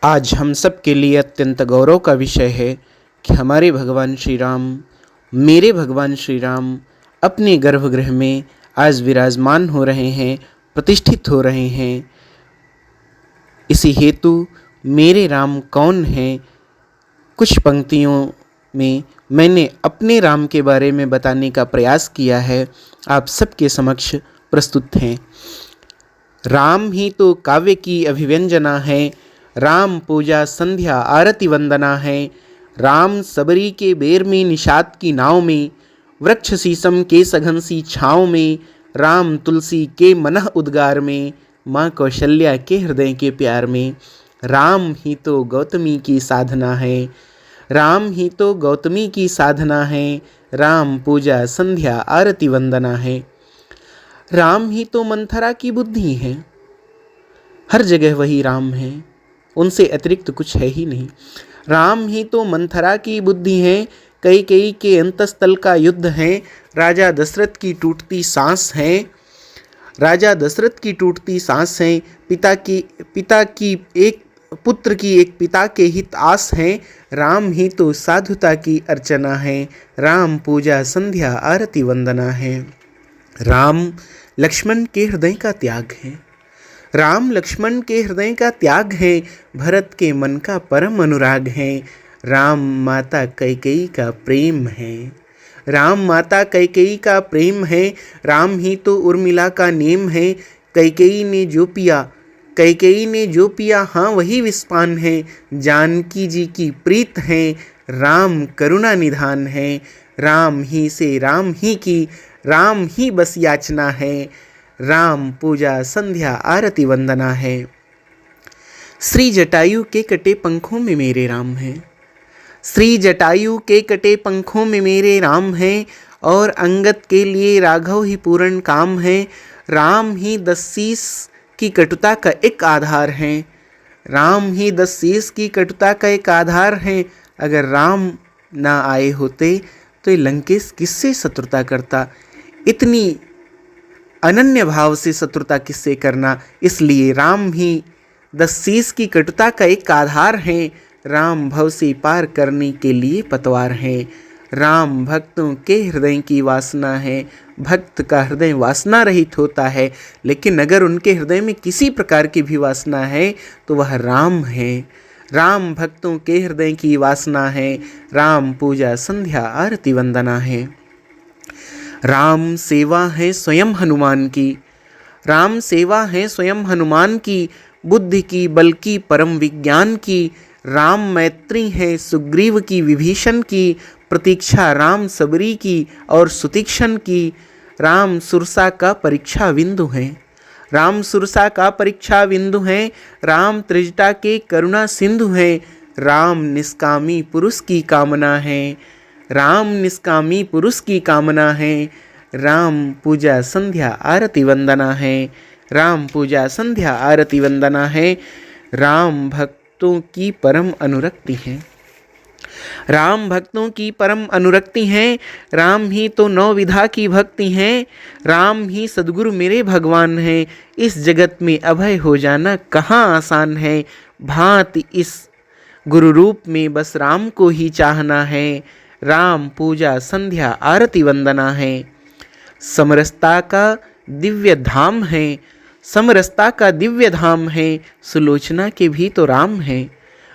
आज हम सब के लिए अत्यंत गौरव का विषय है कि हमारे भगवान श्री राम, मेरे भगवान श्री राम अपने गर्भगृह में आज विराजमान हो रहे हैं, प्रतिष्ठित हो रहे हैं। इसी हेतु मेरे राम कौन हैं, कुछ पंक्तियों में मैंने अपने राम के बारे में बताने का प्रयास किया है, आप सबके समक्ष प्रस्तुत हैं। राम ही तो काव्य की अभिव्यंजना है, राम पूजा संध्या आरती वंदना है। राम सबरी के बेर में निषाद की नाव में, वृक्ष शीशम के सघन सी छाँव में, राम तुलसी के मनः उद्गार में, माँ कौशल्या के हृदय के प्यार में। राम ही तो गौतमी की साधना है, राम ही तो गौतमी की साधना है। राम पूजा संध्या आरती वंदना है। राम ही तो मंथरा की बुद्धि है, हर जगह वही राम है, उनसे अतिरिक्त कुछ है ही नहीं। राम ही तो मंथरा की बुद्धि है, कई के अंतस्थल का युद्ध है। राजा दशरथ की टूटती सांस है, राजा दशरथ की टूटती सांस है। पिता की एक पुत्र की एक पिता के हित आस है। राम ही तो साधुता की अर्चना है, राम पूजा संध्या आरती वंदना है। राम लक्ष्मण के हृदय का त्याग है, राम लक्ष्मण के हृदय का त्याग है, भरत के मन का परम अनुराग है। राम माता कैकेयी का प्रेम है, राम माता कैकेयी का प्रेम है। राम ही तो उर्मिला का नेम है, कैकेयी ने जो पिया हाँ वही विस्पान है। जानकी जी की प्रीत है, राम करुणा निधान है। राम ही से राम ही की, राम ही बस याचना है। राम पूजा संध्या आरती वंदना है। श्री जटायु के कटे पंखों में मेरे राम हैं, श्री जटायु के कटे पंखों में मेरे राम हैं, और अंगद के लिए राघव ही पूर्ण काम है। राम ही 10 शीश की कटुता का एक आधार है, राम ही 10 शीश की कटुता का एक आधार है। अगर राम ना आए होते तो ये लंकेश किससे शत्रुता करता, इतनी अनन्य भाव से शत्रुता किससे करना। इसलिए राम ही 10 शीश की कटुता का एक आधार है, राम भव से पार करने के लिए पतवार है। राम भक्तों के हृदय की वासना है, भक्त का हृदय वासना रहित होता है, लेकिन अगर उनके हृदय में किसी प्रकार की भी वासना है तो वह राम है। राम भक्तों के हृदय की वासना है, राम पूजा संध्या आरती वंदना है। राम सेवा है स्वयं हनुमान की, राम सेवा है स्वयं हनुमान की, बुद्धि की बल की परम विज्ञान की। राम मैत्री है सुग्रीव की विभीषण की, प्रतीक्षा राम सबरी की और सुतीक्षण की। राम सुरसा का परीक्षा बिंदु है, राम सुरसा का परीक्षा बिंदु है। राम त्रिजटा के करुणा सिंधु है, राम निष्कामी पुरुष की कामना है, राम निष्कामी पुरुष की कामना है। राम पूजा संध्या आरती वंदना है, राम पूजा संध्या आरती वंदना है। राम भक्तों की परम अनुरक्ति है, राम भक्तों की परम अनुरक्ति है। राम ही तो 9 विधा की भक्ति है, राम ही सद्गुरु मेरे भगवान हैं। इस जगत में अभय हो जाना कहाँ आसान है, भांति इस गुरु रूप में बस राम को ही चाहना है। राम पूजा संध्या आरती वंदना है। समरसता का दिव्य धाम है, समरसता का दिव्य धाम है, सुलोचना के भी तो राम है।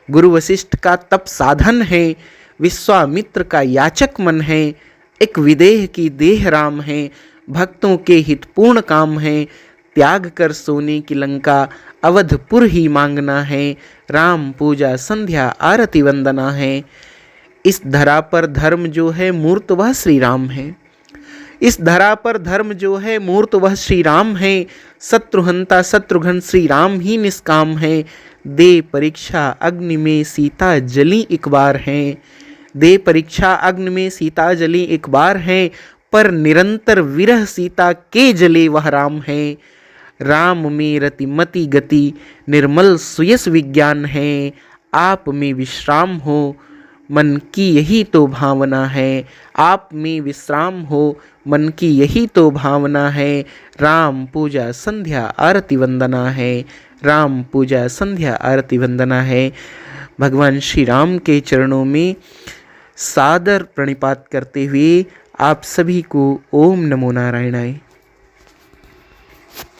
गुरु वशिष्ठ का तप साधन है, विश्वामित्र का याचक मन है। एक विदेह की देह राम है, भक्तों के हित पूर्ण काम है। त्याग कर सोने की लंका, अवधपुर ही मांगना है। राम पूजा संध्या आरती वंदना है। इस धरा पर धर्म जो है मूर्त वह श्री राम है, इस धरा पर धर्म जो है मूर्त वह श्री राम है। शत्रुहंता शत्रुघ्न श्री राम ही निष्काम है, दे परीक्षा अग्नि में सीता जली एक बार है। दे परीक्षा अग्नि में सीता जली एक बार है, पर निरंतर विरह सीता के जले वह राम है। राम में रति मति गति निर्मल सुयस विज्ञान है, आप में विश्राम हो मन की यही तो भावना है। आप में विश्राम हो मन की यही तो भावना है। राम पूजा संध्या आरती वंदना है। राम पूजा संध्या आरती वंदना है। भगवान श्री राम के चरणों में सादर प्रणिपात करते हुए आप सभी को ओम नमो नारायणाय।